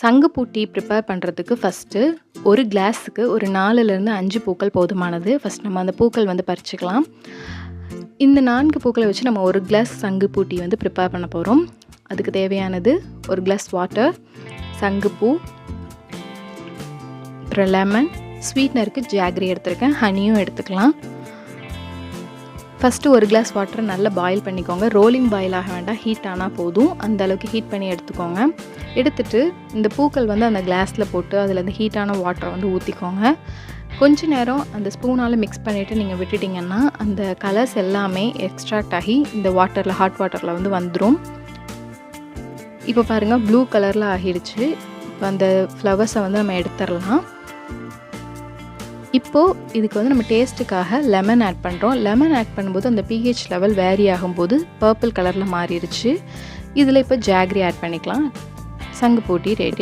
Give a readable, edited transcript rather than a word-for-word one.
சங்குப்பூ tea prepare பண்ணுறதுக்கு first ஒரு கிளாஸுக்கு ஒரு 4லேருந்து 5 பூக்கள் போதுமானது. ஃபஸ்ட் நம்ம அந்த பூக்கள் வந்து பறிச்சுக்கலாம். இந்த 4 பூக்களை வச்சு நம்ம ஒரு கிளாஸ் சங்குப்பூ டீ வந்து ப்ரிப்பேர் பண்ண போகிறோம். அதுக்கு தேவையானது ஒரு கிளாஸ் வாட்டர், சங்குப்பூ, அப்புறம் லெமன், ஸ்வீட்னருக்கு ஜாகரி எடுத்துருக்கேன், ஹனியும் எடுத்துக்கலாம். ஃபஸ்ட்டு ஒரு கிளாஸ் வாட்டரை நல்லா பாயில் பண்ணிக்கோங்க. ரோலிங் பாயில் ஆக வேண்டாம், ஹீட் ஆனால் போதும். அந்த அளவுக்கு ஹீட் பண்ணி எடுத்துக்கோங்க. எடுத்துட்டு இந்த பூக்கள் வந்து அந்த கிளாஸில் போட்டு அதில் இந்த ஹீட்டான வாட்டரை வந்து ஊற்றிக்கோங்க. கொஞ்ச நேரம் அந்த ஸ்பூனால் மிக்ஸ் பண்ணிவிட்டு நீங்கள் விட்டுட்டிங்கன்னா அந்த கலர்ஸ் எல்லாமே எக்ஸ்ட்ராக்ட் ஆகி இந்த வாட்டரில், ஹாட் வாட்டரில் வந்து வந்துடும். இப்போ பாருங்கள், ப்ளூ கலரில் ஆகிடுச்சு. இப்போ அந்த ஃப்ளவர்ஸை வந்து நம்ம எடுத்துடலாம். இப்போது இதுக்கு வந்து நம்ம டேஸ்ட்டுக்காக லெமன் ஆட் பண்ணுறோம். லெமன் ஆட் பண்ணும்போது அந்த pH லெவல் வேரி ஆகும்போது பர்பிள் கலரில் மாறிடுச்சு. இதில் இப்போ ஜாகரி ஆட் பண்ணிக்கலாம். சங்குப்பூ டீ ரெடி.